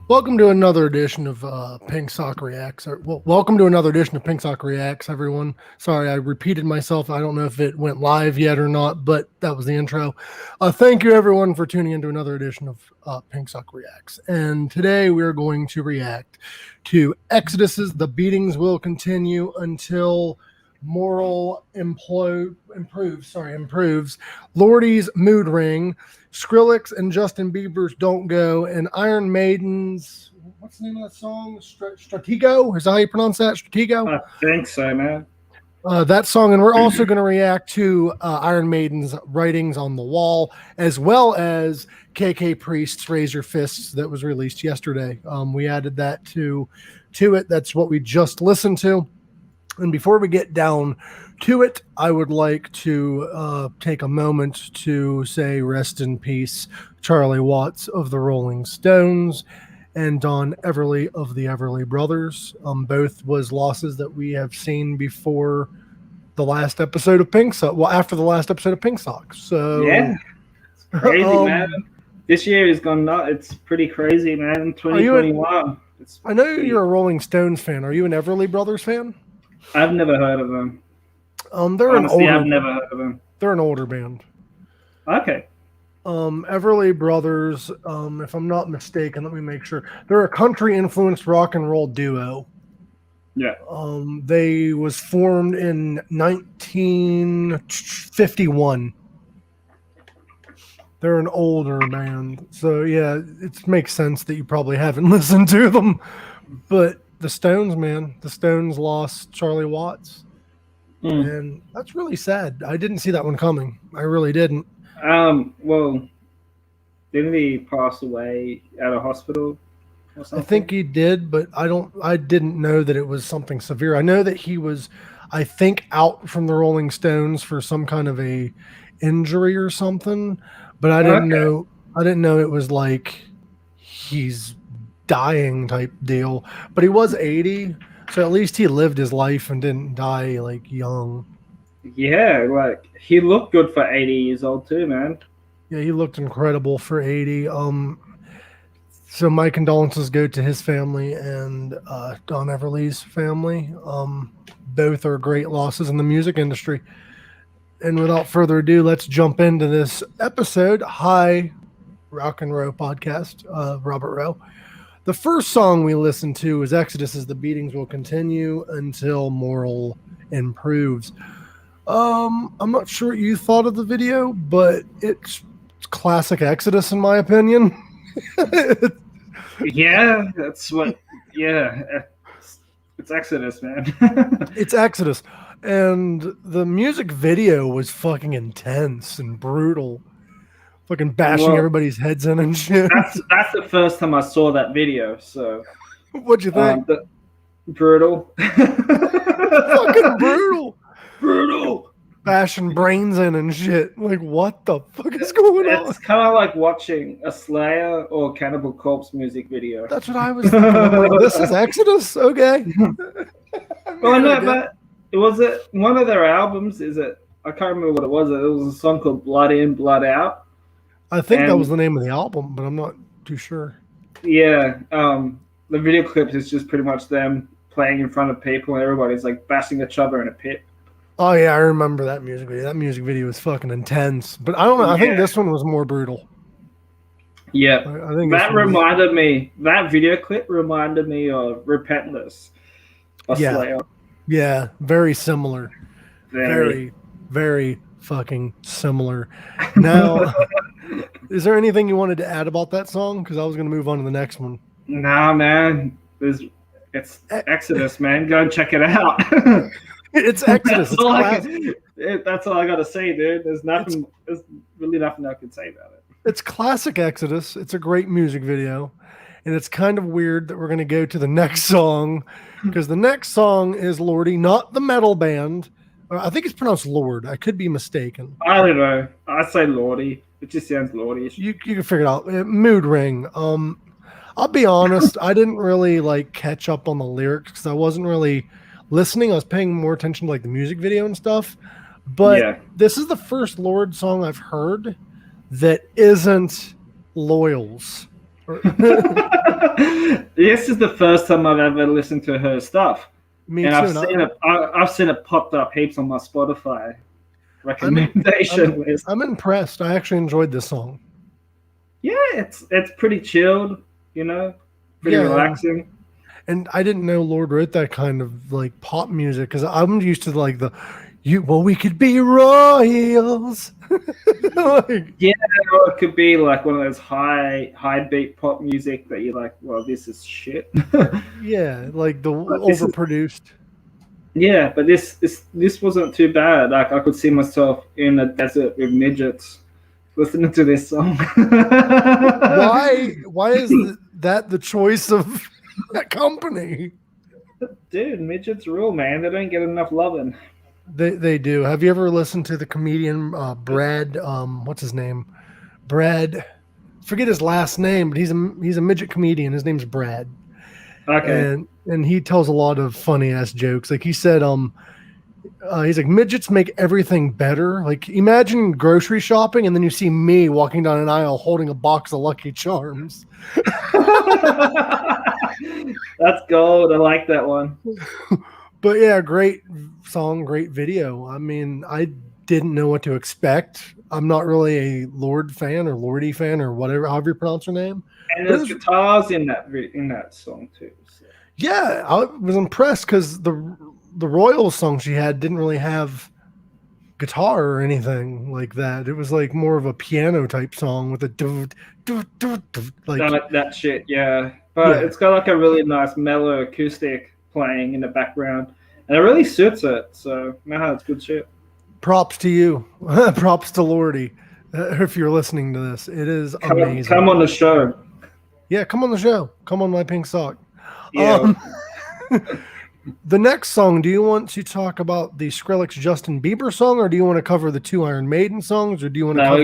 Welcome to another edition of Pink Sock Reacts. Welcome to another edition of Pink Sock Reacts, everyone. Sorry, I repeated myself. I don't know if it went live yet or not, but that was the intro. Thank you, everyone, for tuning into another edition of Pink Sock Reacts. And today we're going to react to Exodus's The Beatings Will Continue Until Moral improves, Lorde's Mood Ring, Skrillex and Justin Bieber's Don't Go, and Iron Maiden's, what's the name of that song? Stratego? Is that how you pronounce that? Stratego? I think so, man. That song. And we're also going to react to Iron Maiden's Writings on the Wall, as well as KK Priest's Raise Your Fists that was released yesterday. We added that to it. That's what we just listened to. And before we get down to it, I would like to take a moment to say rest in peace, Charlie Watts of the Rolling Stones and Don Everly of the Everly Brothers. Both was losses that we have seen before the last episode of Pink Sock. Well, after the last episode of Pink Sock. So yeah, it's crazy, man. This year has gone nuts. It's pretty crazy, man. 2021. I know you're a Rolling Stones fan. Are you an Everly Brothers fan? I've never heard of them. I've never heard of them. They're an older band. Okay. Everly Brothers, if I'm not mistaken, let me make sure. They're a country-influenced rock and roll duo. Yeah. They was formed in 1951. They're an older band. So, yeah, it makes sense that you probably haven't listened to them. But the Stones, man. The Stones lost Charlie Watts. And that's really sad. I didn't see that one coming. I really didn't. Well, didn't he pass away at a hospital or something? I think he did, but I didn't know that it was something severe. I know that he was, I think, out from the Rolling Stones for some kind of a injury or something, but I didn't know it was like he's dying type deal. But he was 80, so at least he lived his life and didn't die like young. Yeah, like he looked good for 80 years old too, man. Yeah, he looked incredible for 80. So my condolences go to his family and Don Everly's family. Both are great losses in the music industry. And without further ado, let's jump into this episode. Hi, Rock and Row Podcast, Robert Rowe. The first song we listened to is Exodus's The Beatings Will Continue Until Moral Improves. I'm not sure what you thought of the video, but it's classic Exodus in my opinion. Yeah, that's what. Yeah, it's Exodus, man. It's Exodus, and the music video was fucking intense and brutal, fucking bashing everybody's heads in and shit. That's the first time I saw that video. So, what'd you think? Brutal. Fucking brutal. Brutal. Bashing brains in and shit. Like, what the fuck is going on? It's kind of like watching a Slayer or Cannibal Corpse music video. That's what I was thinking. Like, this is Exodus? Okay. Well, no, but was it one of their albums? Is it? I can't remember what it was. It was a song called Blood In, Blood Out. I think that was the name of the album, but I'm not too sure. Yeah. The video clip is just pretty much them playing in front of people and everybody's like bashing each other in a pit. Oh yeah, I remember that music video. That music video was fucking intense. But I don't know. I think this one was more brutal. Yeah, I think that reminded me. That video clip reminded me of Repentless. Slayer. Yeah, very similar. Very, very fucking similar. Now, is there anything you wanted to add about that song? Because I was going to move on to the next one. Nah, man. It's Exodus, man. Go and check it out. It's Exodus. That's all I got to say, dude. There's really nothing I can say about it. It's classic Exodus. It's a great music video. And it's kind of weird that we're going to go to the next song because the next song is Lorde, not the metal band. I think it's pronounced Lorde. I could be mistaken. I don't know. I say Lorde. It just sounds Lorde-ish. You can figure it out. Mood Ring. I'll be honest. I didn't really like catch up on the lyrics because I wasn't really listening. I was paying more attention to like the music video and stuff. But this is the first Lorde song I've heard that isn't Loyals. This is the first time I've ever listened to her stuff. Me And too. I've seen it popped up heaps on my Spotify I'm, recommendation list. I'm impressed. I actually enjoyed this song. Yeah, it's pretty chilled, pretty Yeah, relaxing. and I didn't know Lorde wrote that kind of like pop music because I'm used to like we could be royals. Like, Yeah, or it could be like one of those high beat pop music that you're like, well, this is shit. yeah, like the This is, overproduced. yeah, but this wasn't too bad. Like I could see myself in a desert with midgets listening to this song. Why is that the choice of that company? Dude, midgets rule, man. They don't get enough loving. They do. Have you ever listened to the comedian Brad? What's his name? Brad. Forget his last name, but he's a midget comedian. His name's Brad, Okay. and he tells a lot of funny ass jokes. Like he said, he's like midgets make everything better. Like imagine grocery shopping, and then you see me walking down an aisle holding a box of Lucky Charms. That's gold. I like that one. But yeah, great song, great video. I mean, I didn't know what to expect. I'm not really a Lorde fan or Lordy fan or whatever, however you pronounce her name. And there's guitars in that song too. So. Yeah, I was impressed because the Royals song she had didn't really have guitar or anything like that. It was like more of a piano type song with a like that shit, yeah. But it's got like a really nice mellow acoustic playing in the background, and it really suits it. So it's good shit. Props to you. Props to Lorde. If you're listening to this, it is amazing. Come on the show. Yeah, come on the show. Come on my pink sock. Yeah. The next song, do you want to talk about the Skrillex Justin Bieber song, or do you want to cover the two Iron Maiden songs, or do you want to cover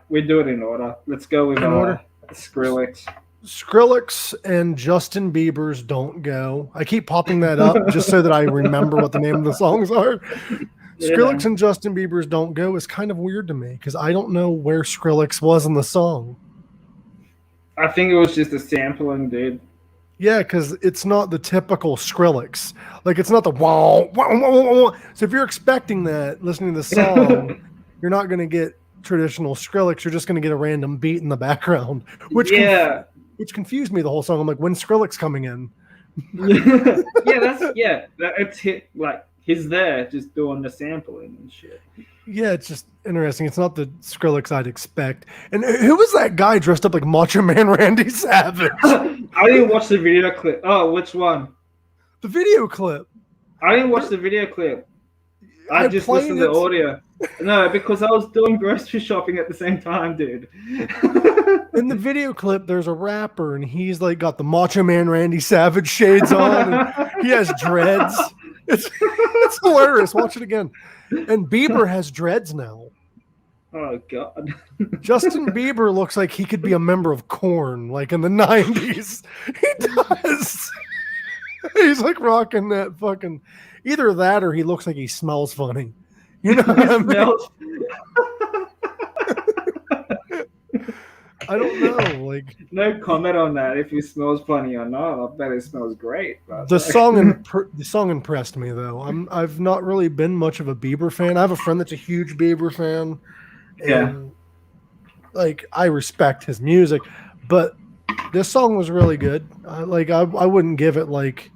we do it in order. Let's go with Skrillex. Skrillex and Justin Bieber's Don't Go. I keep popping that up just so that I remember what the name of the songs are. Skrillex and Justin Bieber's Don't Go is kind of weird to me because I don't know where Skrillex was in the song. I think it was just a sampling, dude. Yeah, because it's not the typical Skrillex. Like, it's not the wow, wow, wow, wow. So if you're expecting that, listening to the song, you're not going to get traditional Skrillex. You're just going to get a random beat in the background, which confused me the whole song. I'm like, when's Skrillex coming in? It's hit like he's there just doing the sampling and shit. Yeah, it's just interesting. It's not the Skrillex I'd expect. And who was that guy dressed up like Macho Man Randy Savage? I didn't watch the video clip. Oh, which one? The video clip. I didn't watch the video clip. I just listened to the audio. No, because I was doing grocery shopping at the same time, dude. In the video clip, there's a rapper, and he's like got the Macho Man Randy Savage shades on, and he has dreads. It's hilarious. Watch it again. And Bieber has dreads now. Oh God. Justin Bieber looks like he could be a member of Korn, like in the 90s. He does. He's like rocking that fucking either that or he looks like he smells funny. You know what I mean? I don't know. Like no comment on that if he smells funny or not. I bet it smells great. The song impressed me though. I've not really been much of a Bieber fan. I have a friend that's a huge Bieber fan. And like I respect his music, but this song was really good. I wouldn't give it like.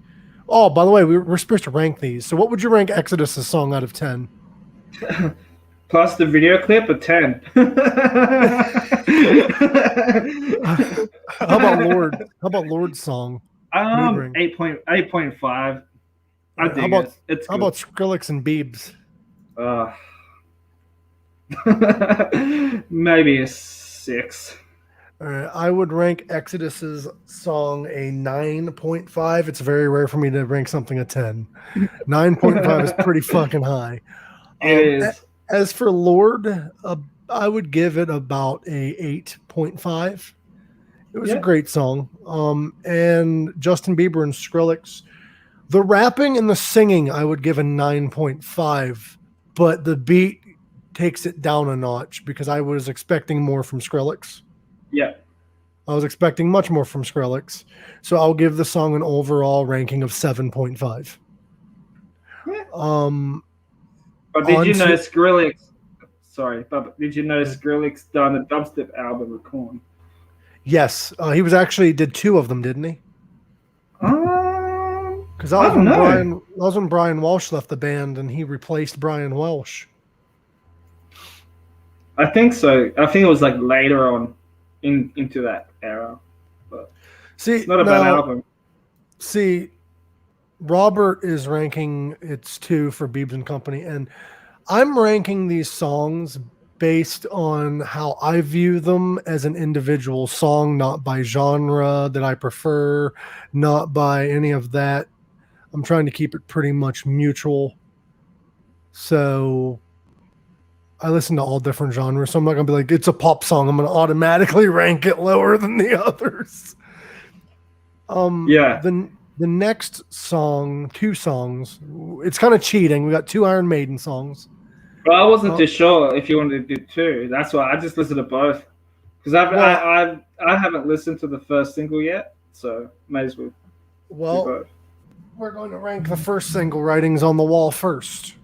Oh, by the way, we're supposed to rank these. So what would you rank Exodus's song out of 10? Plus the video clip, a 10. How about Lorde? How about Lorde's song? 8.5. I think it's how about Skrillex and Biebs? Maybe a 6. All right, I would rank Exodus's song a 9.5. It's very rare for me to rank something a 10. 9.5 is pretty fucking high. It is. As for Lorde, I would give it about a 8.5. It was a great song. And Justin Bieber and Skrillex, the rapping and the singing, I would give a 9.5. But the beat takes it down a notch because I was expecting more from Skrillex. Yeah. I was expecting much more from Skrillex. So I'll give the song an overall ranking of 7.5. But did you know Skrillex? Sorry, but did you know Skrillex done a dubstep album with Korn? Yes, he did 2 of them, didn't he? Because that was when Brian Walsh left the band, and he replaced Brian Walsh. I think so. I think it was like later on into that era. But it's not a bad album. See, Robert is ranking it's 2 for Biebs and Company, and I'm ranking these songs based on how I view them as an individual song, not by genre that I prefer, not by any of that. I'm trying to keep it pretty much mutual. So I listen to all different genres. So I'm not going to be like, it's a pop song, I'm going to automatically rank it lower than the others. The next song, 2 songs, it's kind of cheating. We got 2 Iron Maiden songs. Well, I wasn't too sure if you wanted to do 2. That's why I just listened to both. Because I haven't listened to the first single yet, so may as well. Well, we're going to rank the first single, Writings on the Wall, first.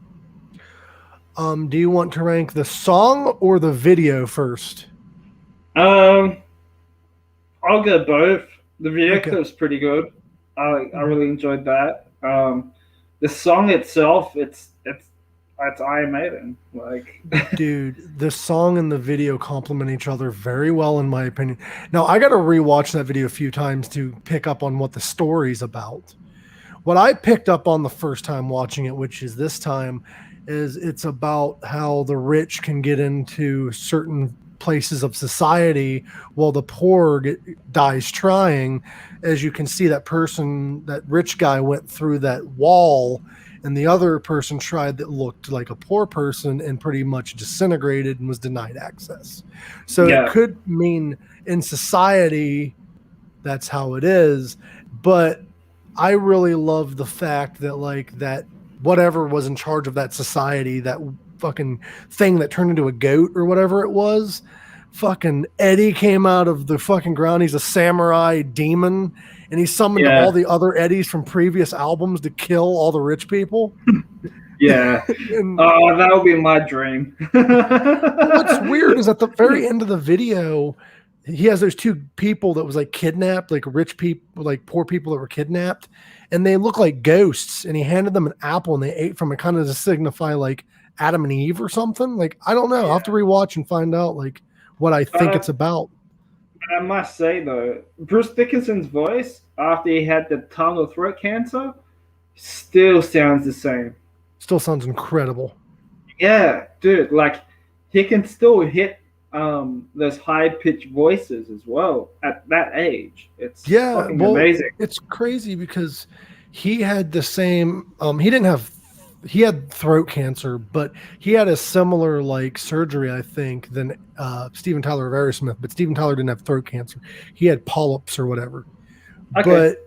Do you want to rank the song or the video first? I'll go both. The video clip's pretty good. I really enjoyed that. The song itself, it's Iron Maiden. Like, dude, the song and the video complement each other very well, in my opinion. Now, I got to rewatch that video a few times to pick up on what the story's about. What I picked up on the first time watching it, which is this time, is it's about how the rich can get into certain places of society while the poor dies trying. As you can see, that rich guy went through that wall, and the other person tried that looked like a poor person and pretty much disintegrated and was denied access. So it could mean in society that's how it is, but I really love the fact that like that whatever was in charge of that society, that fucking thing that turned into a goat or whatever it was, fucking Eddie came out of the fucking ground. He's a samurai demon, and he summoned all the other Eddies from previous albums to kill all the rich people. Yeah. That would be my dream. What's weird is at the very end of the video, he has those 2 people that was like kidnapped, like rich people, like poor people that were kidnapped, and they look like ghosts, and he handed them an apple and they ate from it, kind of to signify like Adam and Eve or something. Like, I don't know. I'll have to rewatch and find out like what I think it's about. I must say though, Bruce Dickinson's voice after he had the tongue or throat cancer still sounds the same. Still sounds incredible. Yeah, dude, like he can still hit those high-pitched voices as well at that age. It's fucking amazing. It's crazy because he had the same he had throat cancer, but he had a similar like surgery, I think, than Steven Tyler of Aerosmith, but Steven Tyler didn't have throat cancer. He had polyps or whatever. Okay. But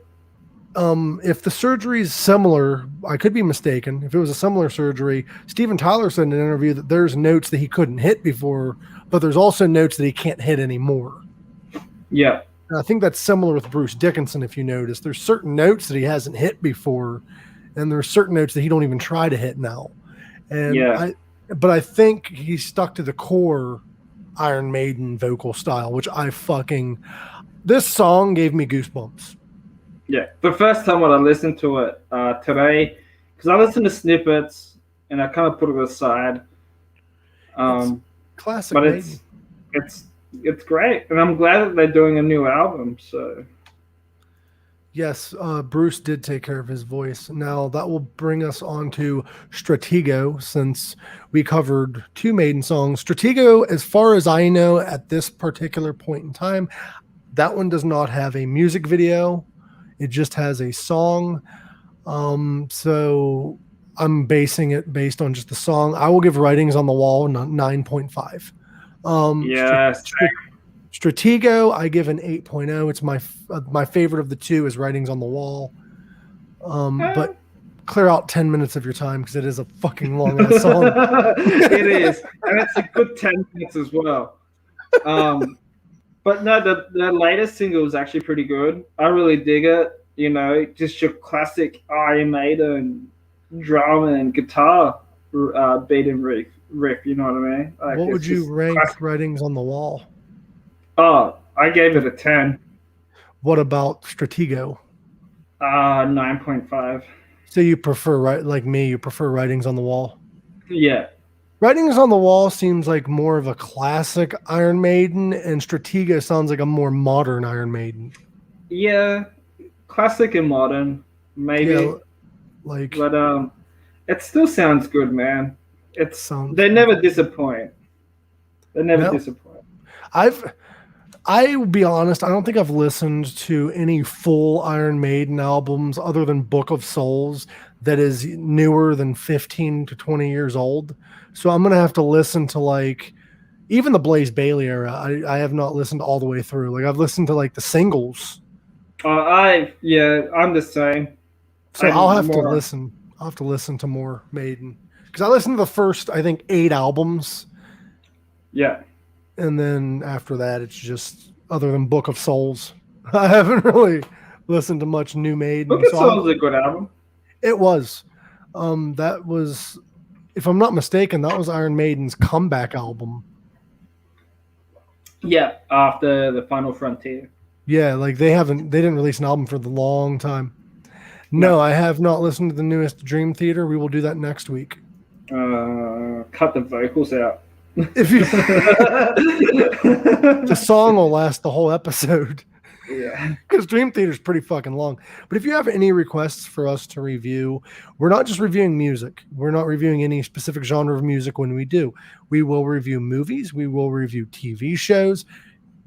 if the surgery is similar, I could be mistaken. If it was a similar surgery, Steven Tyler said in an interview that there's notes that he couldn't hit before, but there's also notes that he can't hit anymore. Yeah. And I think that's similar with Bruce Dickinson, if you notice. There's certain notes that he hasn't hit before, and there's certain notes that he don't even try to hit now. And but I think he stuck to the core Iron Maiden vocal style, which this song gave me goosebumps. Yeah, the first time when I listened to it today, because I listened to snippets and I kind of put it aside. Classic, but Maiden. it's great, and I'm glad that they're doing a new album. So, yes, Bruce did take care of his voice. Now that will bring us on to Stratego, since we covered 2 Maiden songs. Stratego, as far as I know, at this particular point in time, that one does not have a music video. It just has a song. So I'm basing it based on just the song. I will give Writings on the Wall 9.5. Stratego, I give an 8.0. It's my favorite of the 2 is Writings on the Wall. But clear out 10 minutes of your time because it is a fucking long ass song. It is, and it's a good 10 minutes as well. But no, the latest single is actually pretty good. I really dig it. You know, just your classic Iron Maiden drama and guitar beat and riff. You know what I mean? Like What it's would you just rank classic. Writings on the Wall? Oh, I gave it a 10. What about Stratego? 9.5. So you prefer, like me, you prefer Writings on the Wall? Yeah. Writings on the Wall seems like more of a classic Iron Maiden, and Stratego sounds like a more modern Iron Maiden. Yeah. Classic and modern, maybe. Yeah, like But it still sounds good, man. sounds. They never disappoint. They never No, disappoint. I'll be honest, I don't think I've listened to any full Iron Maiden albums other than Book of Souls that is newer than 15 to 20 years old. So I'm gonna have to listen to like even the Blaze Bailey era. I have not listened all the way through. Like I've listened to like the singles. I'm the same. So I'll I'm have to more. listen. I'll have to listen to more Maiden. Because I listened to the first, I think, 8 albums. Yeah. And then after that, it's just other than Book of Souls. I haven't really listened to much new Maiden. Book of Souls is a good album. It was. That was, if I'm not mistaken, that was Iron Maiden's comeback album. Yeah, after the Final Frontier. Yeah, like they didn't release an album for the long time. No, I have not listened to the newest Dream Theater. We will do that next week. Cut the vocals out. If you, the song will last the whole episode. Yeah, because Dream Theater is pretty fucking long. But if you have any requests for us to review, we're not just reviewing music. We're not reviewing any specific genre of music when we do. We will review movies. We will review TV shows.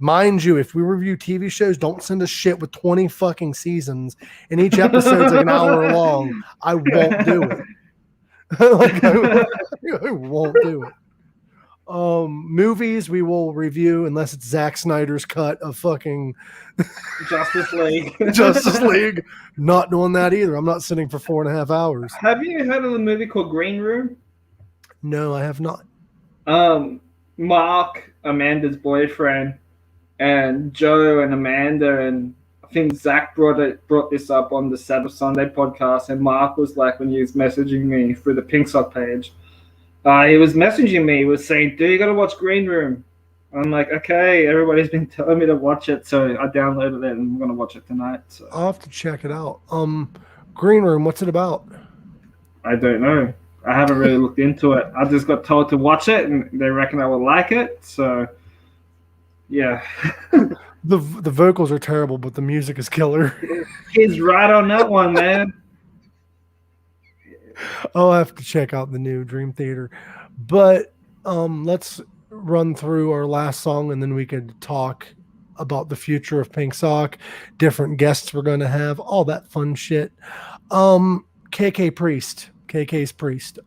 Mind you, if we review TV shows, don't send us shit with 20 fucking seasons and each episode's like an hour long. I won't do it. I won't do it. Movies we will review unless it's Zack Snyder's cut of fucking Justice League. Justice League. Not doing that either. I'm not sitting for 4.5 hours. Have you heard of the movie called Green Room? No, I have not. Mark, Amanda's boyfriend, and Joe and Amanda, and I think Zach brought this up on the Sabbath Sunday podcast, and Mark was like, when he was messaging me through the Pink Sock page, he was messaging me, he was saying, dude, you gotta watch Green Room. I'm like, okay, everybody's been telling me to watch it, so I downloaded it and I'm gonna watch it tonight. So. I'll have to check it out. Green Room, what's it about? I don't know. I haven't really looked into it. I just got told to watch it and they reckon I will like it, so yeah. The vocals are terrible, but the music is killer. He's right on that one, man. I'll have to check out the new Dream Theater. But let's run through our last song and then we could talk about the future of Pink Sock, different guests we're going to have, all that fun shit. KK's Priest.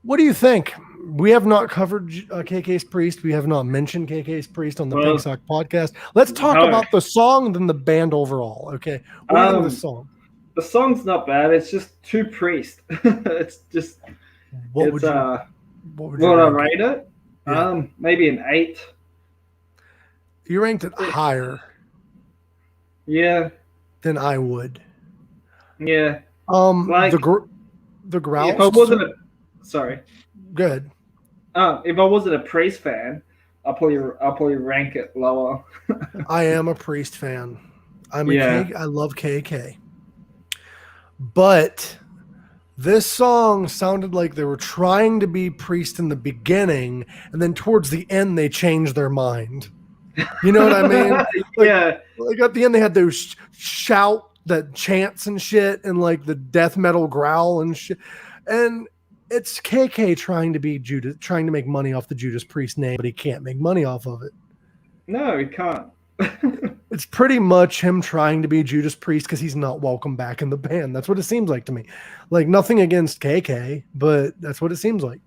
What do you think? We have not covered KK's Priest. We have not mentioned KK's Priest on the Pink Sock podcast. Let's talk about the song and then the band overall. Okay. What do you think of the song? The song's not bad. It's just too priest. It's just. What would I rate it? Yeah. Maybe an 8. You ranked it higher. Yeah. Than I would. Yeah. Like the Grouse. If I wasn't sorry. Good. If I wasn't a Priest fan, I'll probably rank it lower. I am a Priest fan. I love KK. But this song sounded like they were trying to be Priest in the beginning, and then towards the end they changed their mind. You know what I mean? Yeah. Like at the end they had those shout that chants and shit, and like the death metal growl and shit, and it's KK trying to make money off the Judas Priest name, but he can't make money off of it. No, he can't. It's pretty much him trying to be Judas Priest because he's not welcome back in the band. That's what it seems like to me. Like nothing against KK, but that's what it seems like.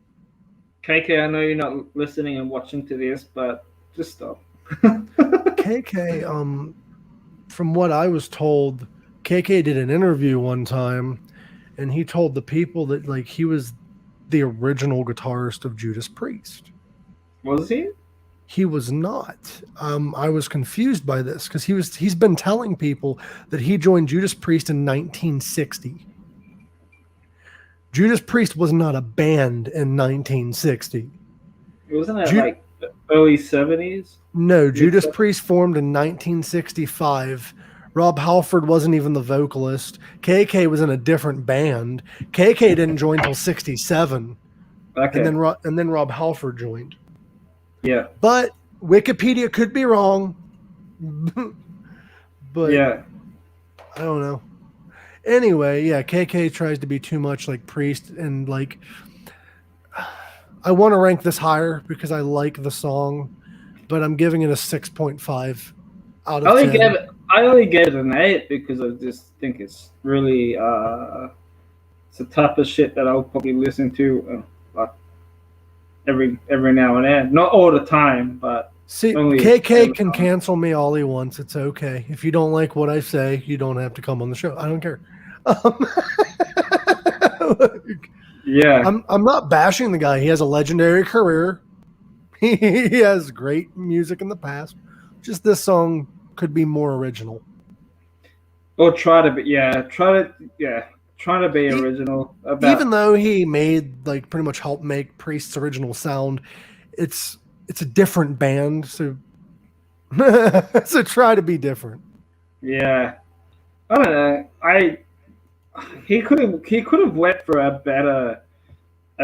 KK, I know you're not listening and watching to this, but just stop. KK, from what I was told, KK did an interview one time, and he told the people that like he was the original guitarist of Judas Priest. Was he? He was not. I was confused by this because he's been telling people that he joined Judas Priest in 1960. Judas Priest was not a band in 1960. Wasn't it like early 70s? No, Judas Priest formed in 1965. Rob Halford wasn't even the vocalist. KK was in a different band. KK didn't join until 67. Okay. And then Rob Halford joined. Yeah. But Wikipedia could be wrong. But yeah. I don't know. Anyway, yeah, KK tries to be too much like Priest, and like I want to rank this higher because I like the song, but I'm giving it a 6.5 out of 10. I only gave it an 8 because I just think it's really it's the type of shit that I'll probably listen to like every now and then. Not all the time, but see, KK can cancel me all he wants. It's okay. If you don't like what I say, you don't have to come on the show. I don't care. Yeah. I'm not bashing the guy. He has a legendary career. He has great music in the past. Just this song could be more original. Or try to be original. Even though he made like pretty much helped make Priest's original sound, it's a different band, so so try to be different. Yeah. I don't know. He could have went for a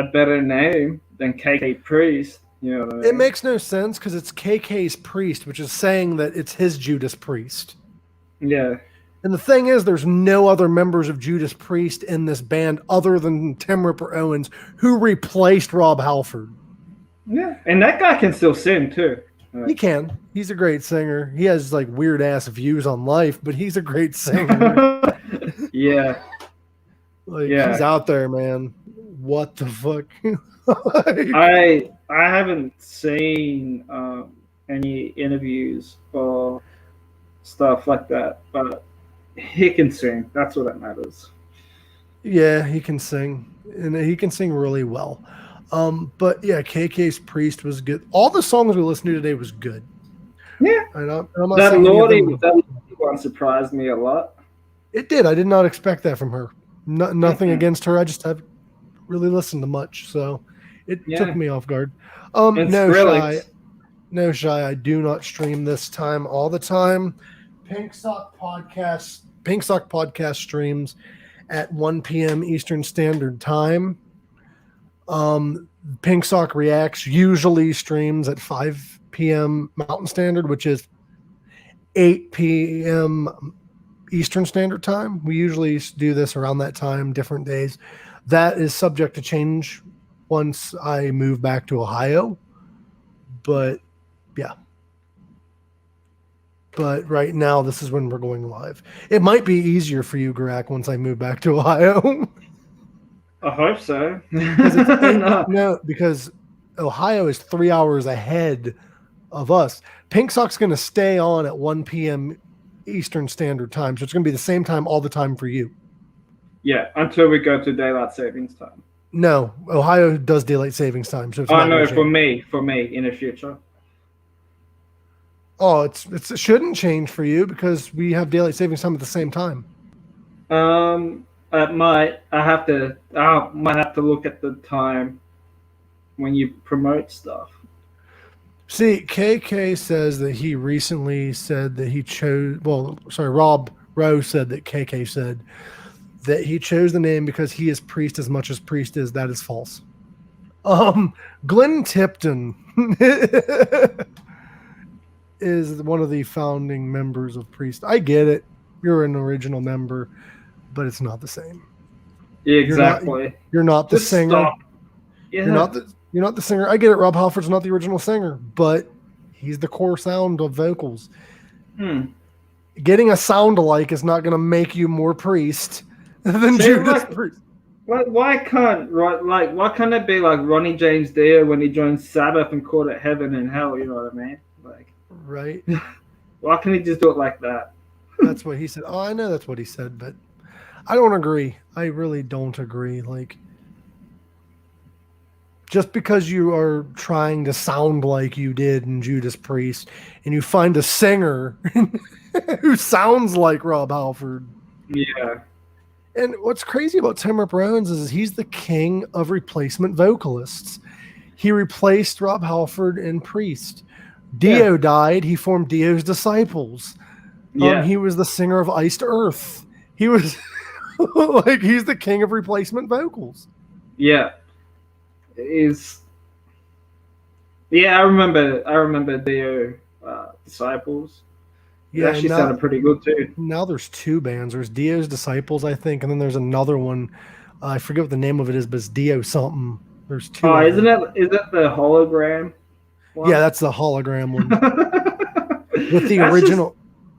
better name than KK Priest. You know what I mean? It makes no sense because it's KK's Priest, which is saying that it's his Judas Priest. Yeah. And the thing is, there's no other members of Judas Priest in this band other than Tim Ripper Owens, who replaced Rob Halford. Yeah, and that guy can still sing too. He can. He's a great singer. He has like weird ass views on life, but he's a great singer. Yeah. He's out there, man. What the fuck? I haven't seen any interviews or stuff like that, but he can sing. That's what matters. Yeah, he can sing, and he can sing really well. But yeah, KK's Priest was good. All the songs we listened to today was good. Yeah, I'm not that Lorde one surprised me a lot. It did. I did not expect that from her. Nothing against her. I just haven't really listened to much, so it took me off guard. No shy. I do not stream this time all the time. Pink Sock Podcast streams at 1 p.m. Eastern Standard Time. Pink Sock Reacts usually streams at 5 p.m. Mountain Standard, which is 8 p.m. Eastern Standard Time. We usually do this around that time, different days. That is subject to change once I move back to Ohio. But yeah. But right now, this is when we're going live. It might be easier for you, Garak, once I move back to Ohio. I hope so. No, because Ohio is 3 hours ahead of us. Pink Sock's going to stay on at 1 p.m. Eastern Standard Time, so it's going to be the same time all the time for you. Yeah, until we go to daylight savings time. No, Ohio does daylight savings time, so it's no, for me in the future. Oh, it shouldn't change for you because we have daylight savings time at the same time. I might have to look at the time when you promote stuff. See, KK says that he recently said that he chose. Well, sorry, Rob Rowe said that KK said that he chose the name because he is Priest as much as Priest is. That is false. Glenn Tipton is one of the founding members of Priest. I get it. You're an original member, but it's not the same. Yeah, exactly. You're not the singer. Stop. Yeah. You're not the singer. I get it. Rob Halford's not the original singer, but he's the core sound of vocals. Getting a sound alike is not going to make you more Priest than Judas Priest. Why can't it be like Ronnie James Dio when he joined Sabbath and called it Heaven and Hell? You know what I mean? Right. Why can't he just do it like that? That's what he said. Oh, I know that's what he said, but I don't agree. I really don't agree. just because you are trying to sound like you did in Judas Priest, and you find a singer who sounds like Rob Halford. Yeah. And what's crazy about Tim Rip Owens is he's the king of replacement vocalists. He replaced Rob Halford in Priest. Dio died. He formed Dio's Disciples. Yeah. He was the singer of Iced Earth. He was like, he's the king of replacement vocals. Yeah. I remember Dio Disciples. It actually sounded pretty good too. Now there's two bands. There's Dio's Disciples, I think, and then there's another one. I forget what the name of it is, but it's Dio something. There's two. Oh, is that the hologram one? Yeah, that's the hologram one. With the original,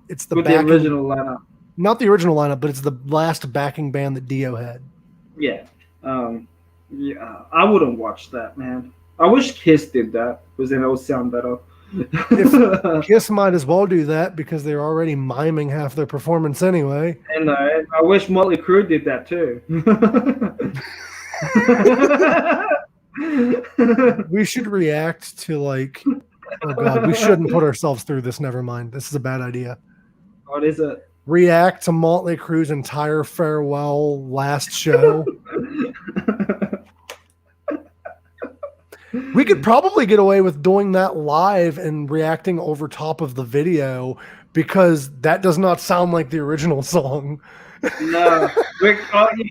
it's the original lineup. Not the original lineup, but it's the last backing band that Dio had. Yeah. I wouldn't watch that, man. I wish Kiss did that, because then it would sound better. Kiss might as well do that because they're already miming half their performance anyway. And I wish Motley Crue did that too. We should react to oh god, we shouldn't put ourselves through this. Never mind. This is a bad idea. What is it? React to Motley Crue's entire farewell last show. We could probably get away with doing that live and reacting over top of the video because that does not sound like the original song. No, you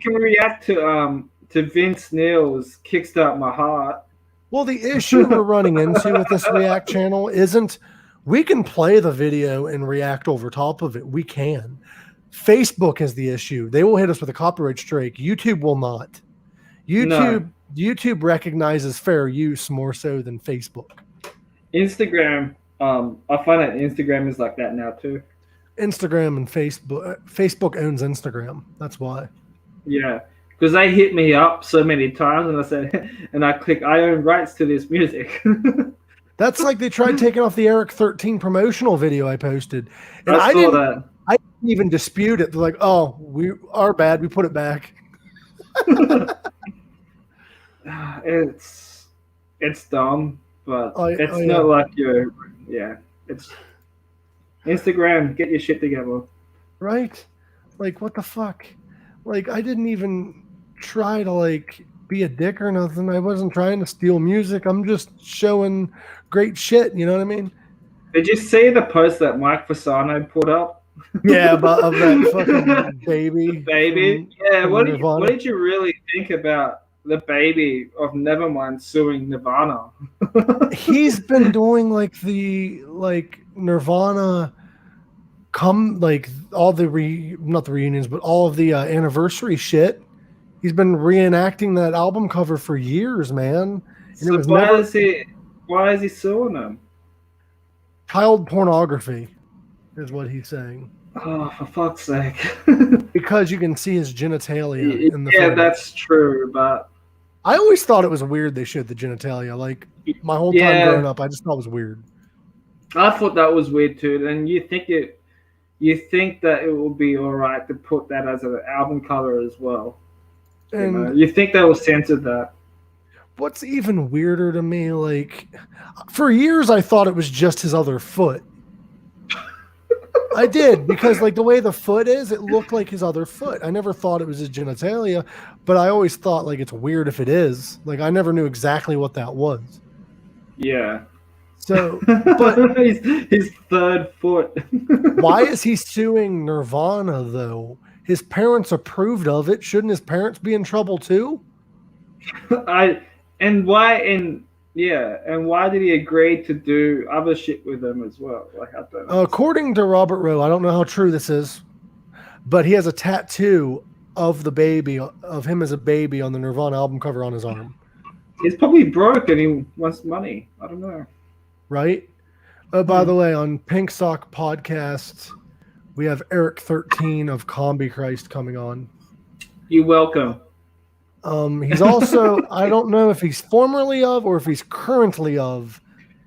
can react to Vince Neil's "Kickstart My Heart." Well, the issue we're running into with this React channel isn't we can play the video and react over top of it. We can. Facebook is the issue. They will hit us with a copyright strike. YouTube will not. YouTube recognizes fair use more so than Facebook. Instagram, I find that Instagram is like that now too. Instagram and Facebook owns Instagram. That's why. Yeah, because they hit me up so many times, and I said, and I click, I own rights to this music. That's like they tried taking off the Eric 13 promotional video I posted, and I didn't even dispute it. They're like, "Oh, our bad. We put it back." It's dumb, but not like it's Instagram. Get your shit together, right? Like, what the fuck? Like, I didn't even try to be a dick or nothing. I wasn't trying to steal music. I'm just showing great shit. You know what I mean? Did you see the post that Mike Fasano put up? Yeah, of that fucking baby. Baby. Yeah. What did you really think about the baby of Nevermind suing Nirvana? He's been doing Nirvana all the not the reunions, but all of the anniversary shit. He's been reenacting that album cover for years, man. And so why is he suing them? Child pornography is what he's saying. Oh, for fuck's sake. Because you can see his genitalia in the photo. That's true, but I always thought it was weird they showed the genitalia. My whole time growing up, I just thought it was weird. I thought that was weird too. And you think that it would be all right to put that as an album cover as well. And you think they will censor that. What's even weirder to me, for years I thought it was just his other foot. I did, because the way the foot is, it looked like his other foot. I never thought it was his genitalia, but I always thought it's weird if it is. I never knew exactly what that was. Yeah. So, but his third foot. Why is he suing Nirvana though? His parents approved of it. Shouldn't his parents be in trouble too? Why did he agree to do other shit with them as well? I don't know. According to Robert Rowe, I don't know how true this is, but he has a tattoo of the baby, of him as a baby on the Nirvana album cover on his arm. He's probably broke and he wants money. I don't know. Right? By the way, on Pink Sock Podcast, we have Eric 13 of Combi Christ coming on. You're welcome. He's also, I don't know if he's formerly of or if he's currently of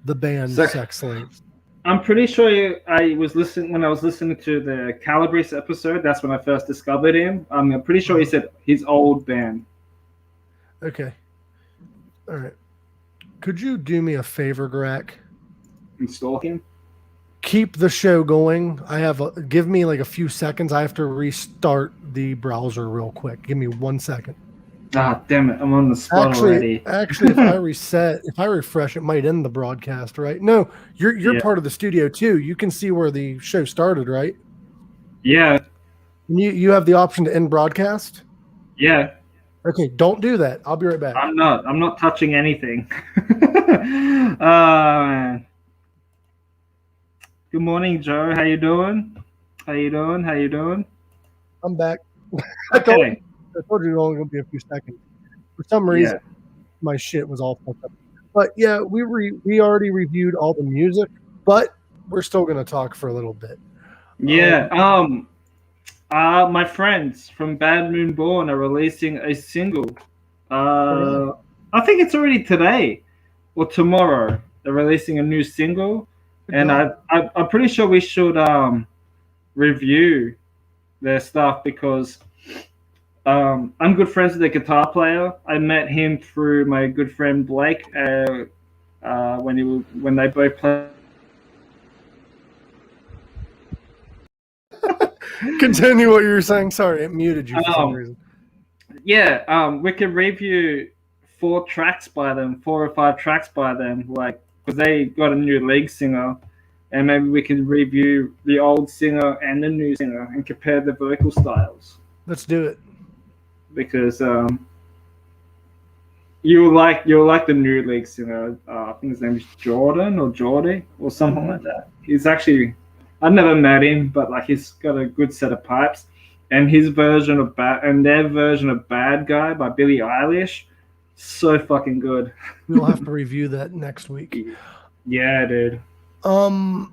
the band Sex Slaves. I'm pretty sure I was listening to the Calabrese episode. That's when I first discovered him. I'm pretty sure he said his old band. Okay. All right. could you do me a favor, Greg? I'm stalking. Keep the show going. Give me like a few seconds. I have to restart the browser real quick. Give me 1 second. Ah, damn it! I'm on the spot already. Actually, if I refresh, it might end the broadcast, right? No, you're part of the studio too. You can see where the show started, right? Yeah. And you have the option to end broadcast. Yeah. Okay, don't do that. I'll be right back. I'm not touching anything. Man. Good morning, Joe. How you doing? I'm back. Okay. I told you it was only going to be a few seconds. For some reason, my shit was all fucked up. But yeah, we already reviewed all the music, but we're still going to talk for a little bit. Yeah. My friends from Bad Moon Born are releasing a single. I think it's already today or tomorrow. They're releasing a new single, and I'm pretty sure we should review their stuff because I'm good friends with the guitar player. I met him through my good friend Blake when they both played. Continue what you were saying. Sorry, it muted you for some reason. Yeah, we can review 4 or 5 tracks by them, like because they got a new lead singer, and maybe we can review the old singer and the new singer and compare the vocal styles. Let's do it. Because you'll like the new lead singer. I think his name is Jordan or Jordy or something like that. He's actually, I've never met him, but like he's got a good set of pipes. And his version of their version of Bad Guy by Billie Eilish, so fucking good. We'll have to review that next week. Yeah, dude. I'm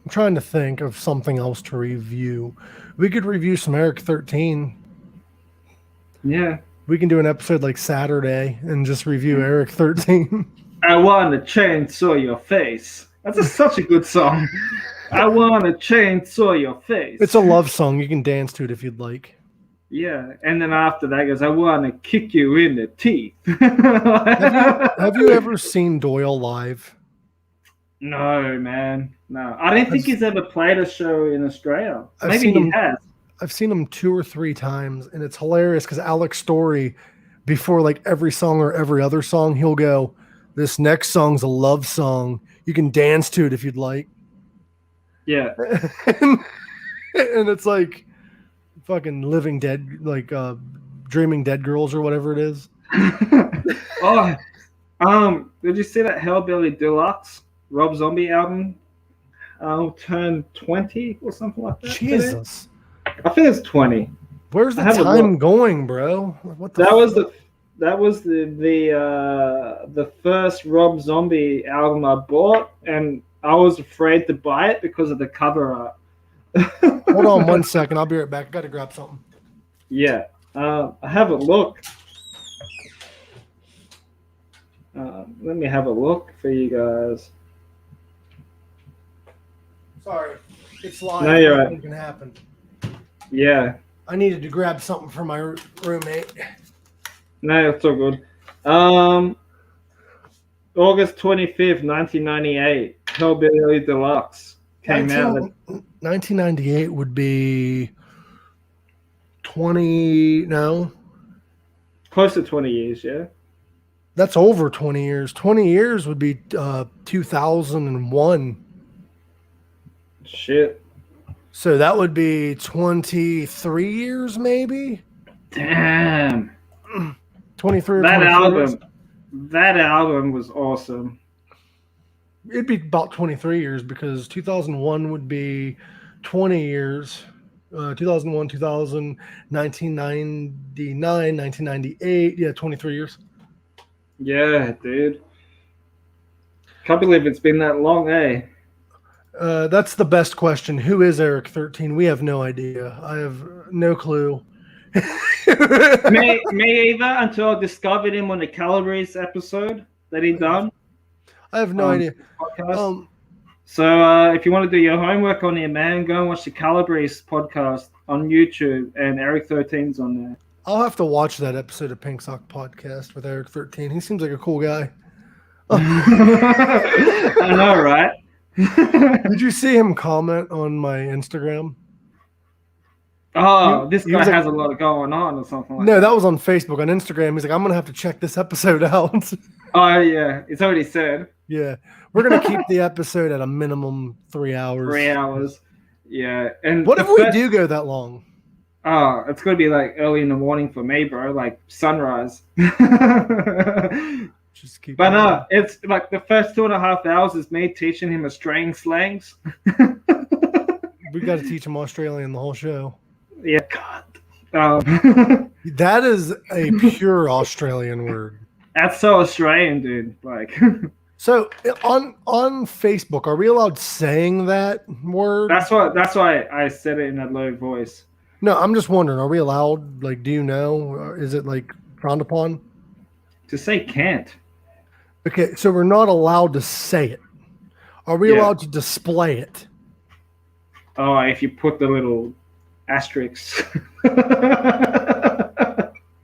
trying to think of something else to review. We could review some Eric 13. Yeah. We can do an episode like Saturday and just review Eric 13. I want to chainsaw your face. That's such a good song. I want to chainsaw your face. It's a love song. You can dance to it if you'd like. Yeah, and then after that goes, I want to kick you in the teeth. Have you ever seen Doyle live? No, man. No. I don't think he's ever played a show in Australia. Maybe he has. I've seen him 2 or 3 times, and it's hilarious because Alex Story, before like every song or every other song, he'll go, "This next song's a love song. You can dance to it if you'd like." Yeah. and it's like fucking Living Dead, like Dreaming Dead Girls or whatever it is. Did you see that Hellbilly Deluxe Rob Zombie album? Turned 20 or something like that. Jesus. Today? I think it's 20. Where's the time going, bro? What the That was the first Rob Zombie album I bought, and I was afraid to buy it because of the cover art. Hold on 1 second. I'll be right back. I gotta grab something. Yeah. I haven't looked. Let me have a look for you guys. Sorry. It's live. No, you're right. Anything can happen. Yeah. I needed to grab something for my roommate. No, it's all good. August 25th, 1998, Hellbilly Deluxe came out. 1998 would be 20, no? Close to 20 years, yeah. That's over 20 years. 20 years would be 2001. Shit. So that would be 23 years, maybe? Damn. 23 or that 24 album. years? That album was awesome. It'd be about 23 years because 2001 would be 20 years. 2001, 2000, 1999, 1998. Yeah, 23 years. Yeah, dude. Can't believe it's been that long, eh? That's the best question. Who is Eric 13? We have no idea. I have no clue. me either, until I discovered him on the Calories episode that he done. I have no idea. So if you want to do your homework on him, man, go and watch the Calories podcast on YouTube, and Eric 13's on there. I'll have to watch that episode of Pink Sock Podcast with Eric 13. He seems like a cool guy. I know, right? Did you see him comment on my Instagram? Oh, this He guy was like, has a lot going on or something like no, that. that was on Facebook. On Instagram, he's like, I'm gonna have to check this episode out. Oh yeah, it's already said. Yeah, we're gonna keep the episode at a minimum 3 hours. 3 hours. Yeah, and What if we do go that long? Oh, it's gonna be like early in the morning for me, bro. Like sunrise. Just keep. But no, it's like the first 2.5 hours is me teaching him Australian slangs. We got to teach him Australian the whole show. Yeah, God. That is a pure Australian word. That's so Australian, dude. Like. So on Facebook, are we allowed saying that word? That's why I said it in a low voice. No, I'm just wondering, are we allowed? Like, do you know? Or is it like frowned upon? To say can't. Okay, so we're not allowed to say it. Are we allowed to display it? Oh, if you put the little asterisks.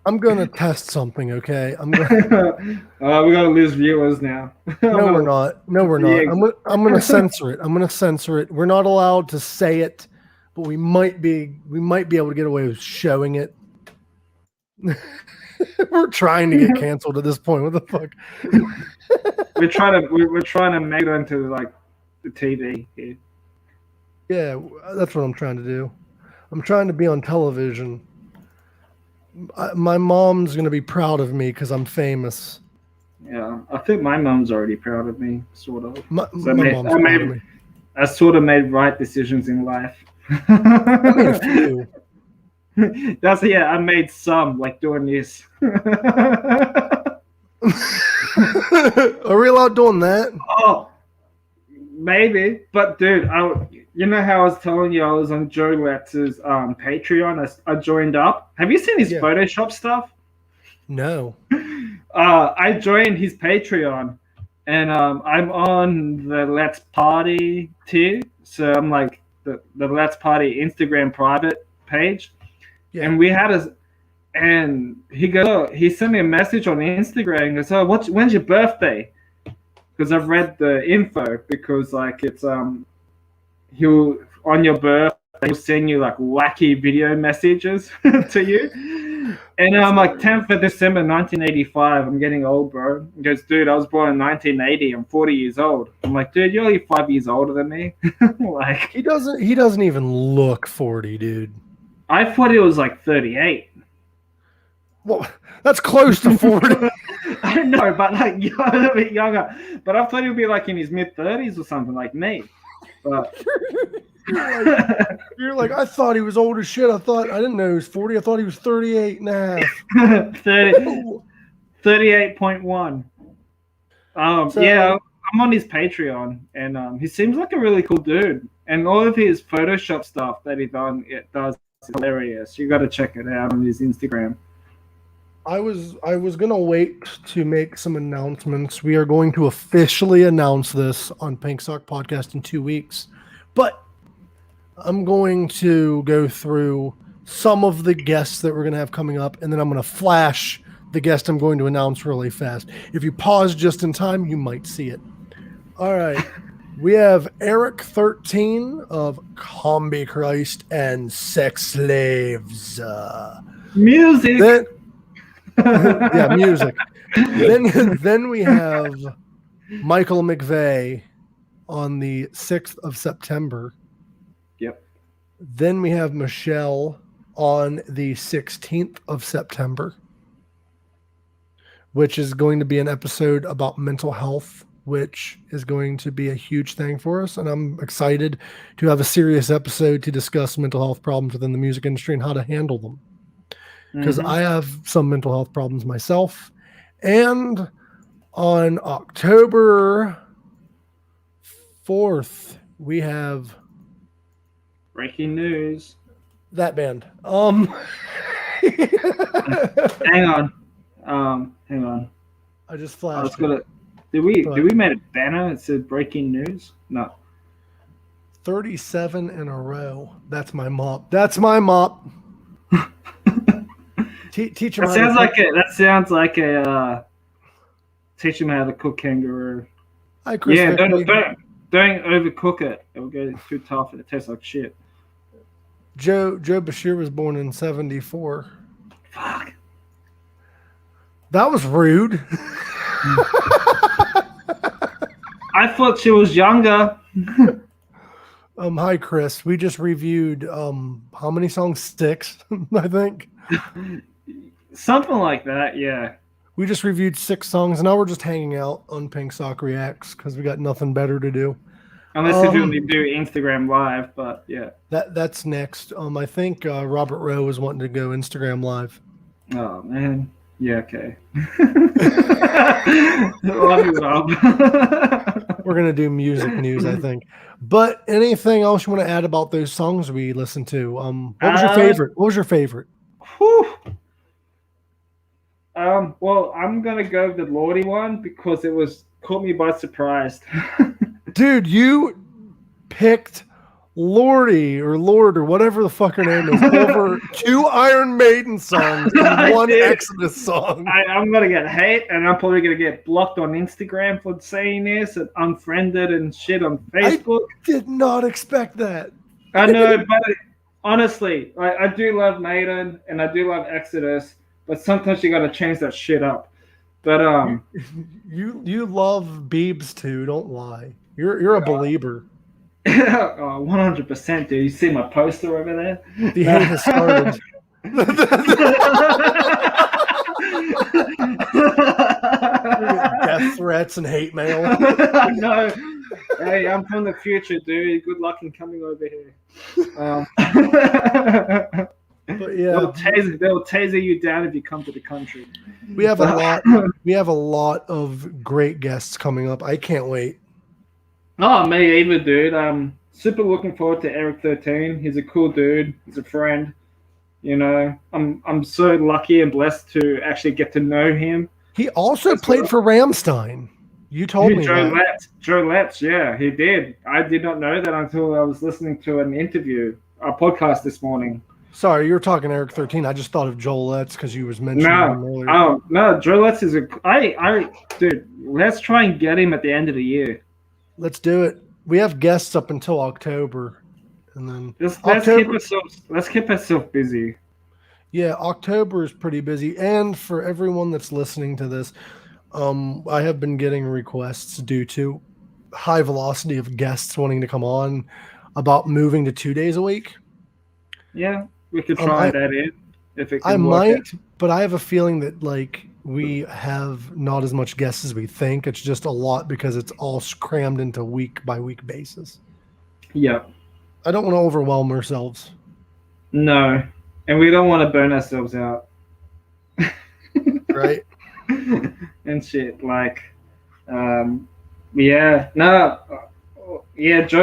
I'm gonna test something, okay? We're gonna lose viewers now. No, we're not. No, we're not. Yeah. I'm gonna censor it. I'm gonna censor it. We're not allowed to say it, but we might be able to get away with showing it. We're trying to get canceled at this point. What the fuck? we're trying to make it into like the TV here. Yeah, that's what I'm trying to do. I'm trying to be on television. My mom's going to be proud of me because I'm famous. Yeah, I think my mom's already proud of me, sort of. My mom's proud of me. I sort of made right decisions in life. I made a few. I made some, like doing this. Are we allowed doing that? Oh, maybe. But dude, you know how I was telling you I was on Joe Letz's Patreon? I joined up. Have you seen his Photoshop stuff? No. I joined his Patreon, and I'm on the Let's Party tier. So I'm like the Let's Party Instagram private page. Yeah. And we had and he sent me a message on Instagram and goes, "Oh, when's your birthday?" Because I've read the info, because like it's he'll on your birthday he'll send you like wacky video messages to you. And I'm like 10th of December 1985. I'm getting old, bro. He goes, "Dude, I was born in 1980. I'm 40 years old." I'm like, "Dude, you're only 5 years older than me." Like he doesn't even look 40, dude. I thought he was like 38. Well, that's close to 40. I don't know, but like a little bit younger. But I thought he'd be like in his mid-30s or something, like me. But you're like, I thought he was old as shit. I didn't know he was 40. I thought he was 38 and a half. 38.1. Yeah, I'm on his Patreon, and he seems like a really cool dude. And all of his Photoshop stuff that he does is hilarious. You got to check it out on his Instagram. I was gonna wait to make some announcements. We are going to officially announce this on Pink Sock Podcast in 2 weeks, but I'm going to go through some of the guests that we're gonna have coming up, and then I'm gonna flash the guest I'm going to announce really fast. If you pause just in time, you might see it. All right. We have Eric 13 of Combi Christ and Sex Slaves. Music. Yeah, music. Then we have Michael McVeigh on the 6th of September. Yep. Then we have Michelle on the 16th of September, which is going to be an episode about mental health, which is going to be a huge thing for us. And I'm excited to have a serious episode to discuss mental health problems within the music industry and how to handle them. Because I have some mental health problems myself. And on October 4th, we have breaking news. That band. Hang on. I just flashed. Did we make a banner that said breaking news? No. 37 in a row. That's my mop. Teach him. That sounds like a teach him how to cook kangaroo. Hi, Chris. Yeah, Vickery. don't overcook it. It'll get too tough and it tastes like shit. Joe Bashir was born in 74. Fuck. That was rude. I thought she was younger. Hi, Chris. We just reviewed how many songs? 6, I think. Something like that, yeah. We just reviewed 6 songs, and now we're just hanging out on Pink Sock Reacts because we got nothing better to do. Unless if you want to do Instagram Live, but yeah. That's next. I think Robert Rowe was wanting to go Instagram Live. Oh man. Yeah, okay. Love you, Rob. We're gonna do music news, I think. But anything else you want to add about those songs we listened to? What was your favorite? What was your favorite? Whew. Well, I'm gonna go with the Lorde one because it caught me by surprise. Dude, you picked Lorde or whatever the fuck her name is over 2 Iron Maiden songs and 1 Exodus song. I'm gonna get hate, and I'm probably gonna get blocked on Instagram for saying this and unfriended and shit on Facebook. I did not expect that. I know, but honestly, I do love Maiden and I do love Exodus, but sometimes you gotta change that shit up. But you love Biebs too. Don't lie. You're a believer. 100%, dude. You see my poster over there? The hate has started. Death threats and hate mail. No. Hey, I'm from the future, dude. Good luck in coming over here. But yeah, they'll taser you down if you come to the country. We have a lot of great guests coming up. I can't wait. Oh, me either, dude. Super looking forward to Eric 13. He's a cool dude. He's a friend. You know, I'm so lucky and blessed to actually get to know him. He also played for Rammstein. You told me that. Joe Letts, yeah, he did. I did not know that until I was listening to a podcast this morning. Sorry, you were talking Eric 13. I just thought of Joel Letts because you was mentioning him earlier. No, Joe Letts is dude, let's try and get him at the end of the year. Let's do it. We have guests up until October, and then let's keep ourselves busy. Yeah, October is pretty busy, and for everyone that's listening to this, I have been getting requests due to high velocity of guests wanting to come on about moving to 2 days a week. Yeah, we could try that in if it can I might, out. But I have a feeling that we have not as much guests as we think. It's just a lot because it's all crammed into week by week basis. Yeah. I don't want to overwhelm ourselves. No. And we don't want to burn ourselves out. Right. And shit. Joe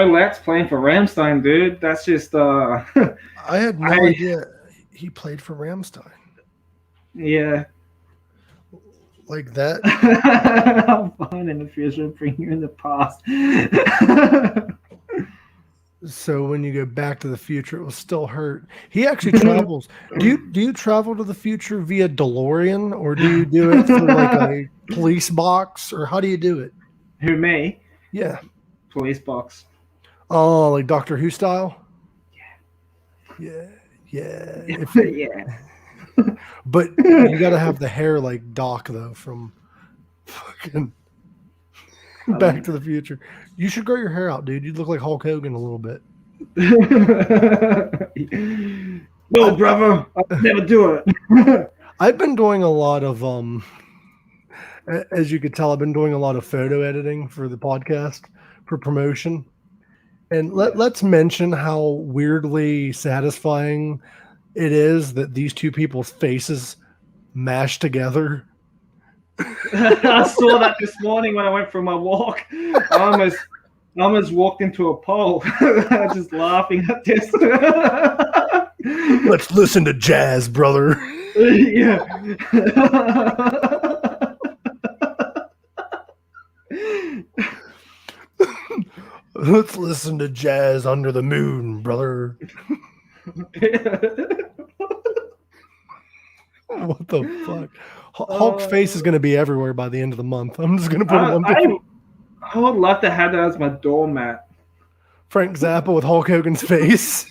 Letts playing for Rammstein, dude. That's just I had no idea he played for Rammstein. Yeah. Like that. I'm fine in the future, bring you in the past. So when you go back to the future, it will still hurt. He actually travels. Do you travel to the future via DeLorean, or do you do it through a police box, or how do you do it? Who, me? Yeah. Police box. Oh, like Doctor Who style? Yeah. Yeah. But you got to have the hair like Doc, though, from fucking Back to the Future. You should grow your hair out, dude. You'd look like Hulk Hogan a little bit. No, brother. I'll never do it. I've been doing a lot of, as you could tell, I've been doing a lot of photo editing for the podcast for promotion. And let's mention how weirdly satisfying it is that these two people's faces mashed together. I saw that this morning when I went for my walk. I almost walked into a pole. Just laughing at this. Let's listen to jazz, brother. Yeah. Let's listen to jazz under the moon, brother. What the fuck? Hulk's face is going to be everywhere by the end of the month. I'm just going to put him on. I would love to have that as my doormat. Frank Zappa with Hulk Hogan's face.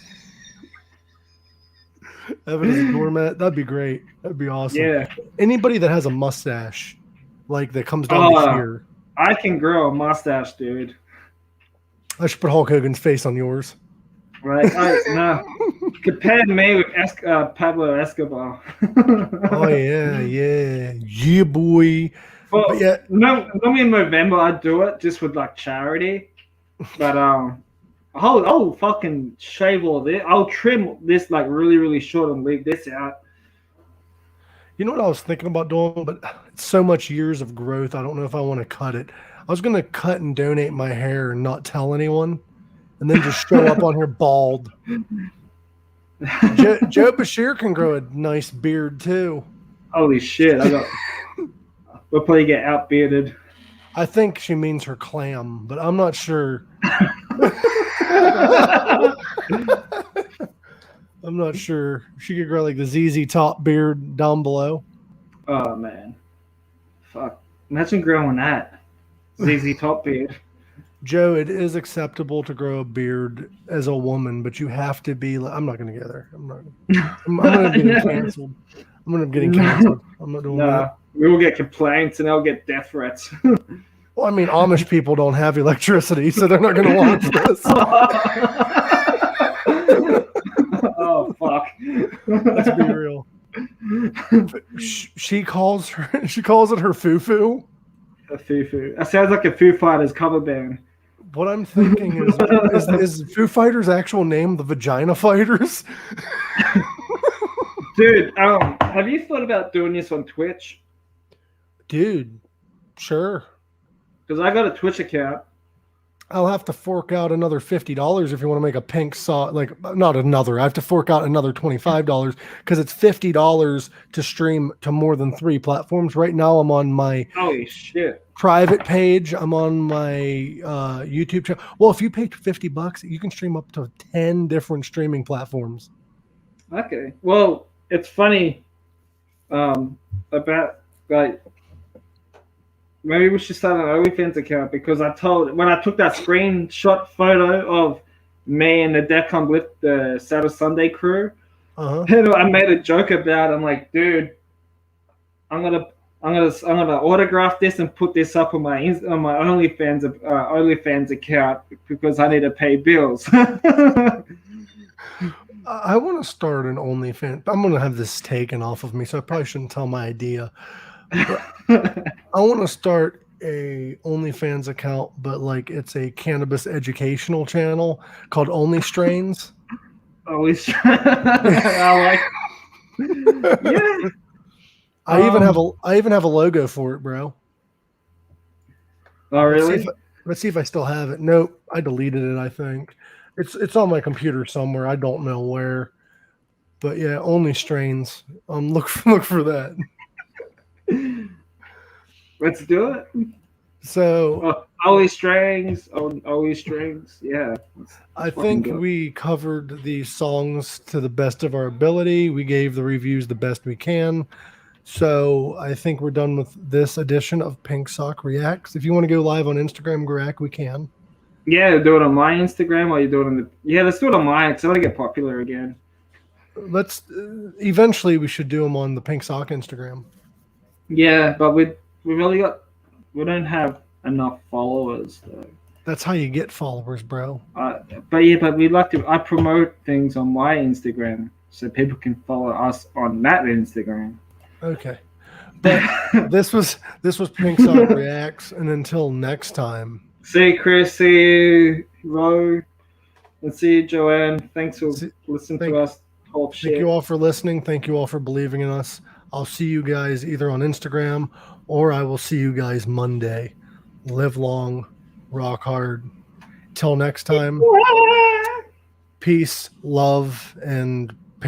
Have it as a doormat. That'd be great. That'd be awesome. Yeah. Anybody that has a mustache, like that comes down to here. I can grow a mustache, dude. I should put Hulk Hogan's face on yours. Right? No. Compare me with Pablo Escobar. Oh, yeah, boy. Well, yeah. Normally in November I do it just with like charity, but I'll fucking shave all this. I'll trim this like really, really short and leave this out. You know what I was thinking about doing, but it's so much years of growth. I don't know if I want to cut it. I was going to cut and donate my hair and not tell anyone, and then just show up on here bald. Joe Bashir can grow a nice beard too. Holy shit! We'll probably get outbearded. I think she means her clam, but I'm not sure. I'm not sure. She could grow like the ZZ Top beard down below. Oh man, fuck! Imagine growing that ZZ Top beard. Joe, it is acceptable to grow a beard as a woman, but you have to be. I'm not going to go there. I'm going to get canceled. I'm going to get canceled. I'm not doing that. We will get complaints and they'll get death threats. Well, I mean, Amish people don't have electricity, so they're not going to watch this. Oh fuck! Let's be real. She calls it her foo-foo. A foo-foo. That sounds like a Foo Fighters cover band. What I'm thinking is Foo Fighters' actual name the Vagina Fighters? Dude, have you thought about doing this on Twitch? Dude, sure. Because I got a Twitch account. I'll have to fork out another $50 if you want to make a pink sauce. Like, not another. I have to fork out another $25 because it's $50 to stream to more than 3 platforms. Right now, I'm on my holy shit private page. I'm on my YouTube channel. Well, if you pay $50, you can stream up to 10 different streaming platforms. Okay. Well, it's funny about like. Maybe we should start an OnlyFans account because when I took that screenshot photo of me and the Defcon Blitz, the Saturday Sunday crew, I made a joke about it. I'm like, dude, I'm gonna autograph this and put this up on my OnlyFans account because I need to pay bills. I want to start an OnlyFans. I'm going to have this taken off of me, so I probably shouldn't tell my idea. I want to start a OnlyFans account, but like it's a cannabis educational channel called Only Strains. Only Strains. I like. Yeah. I even have a logo for it, bro. Oh really? Let's see if I still have it. Nope, I deleted it. I think it's on my computer somewhere. I don't know where, but yeah, Only Strains. Look for that. Let's do it. So always strings. Yeah. I think we covered the songs to the best of our ability. We gave the reviews the best we can. So I think we're done with this edition of Pink Sock Reacts. If you want to go live on Instagram, Garak, we can. Yeah, do it on my Instagram or you do it on the. Yeah, let's do it on mine because I want to get popular again. Let's eventually we should do them on the Pink Sock Instagram. Yeah, but we don't have enough followers though. That's how you get followers, bro. But we'd like to. I promote things on my Instagram so people can follow us on that Instagram. Okay, but this was Pink Sock Reacts, and until next time. See you, Chris. See you, Ro, and see you, Joanne. Thanks for listening to us talk shit. Thank you all for listening. Thank you all for believing in us. I'll see you guys either on Instagram or I will see you guys Monday. Live long, rock hard. Till next time, peace, love, and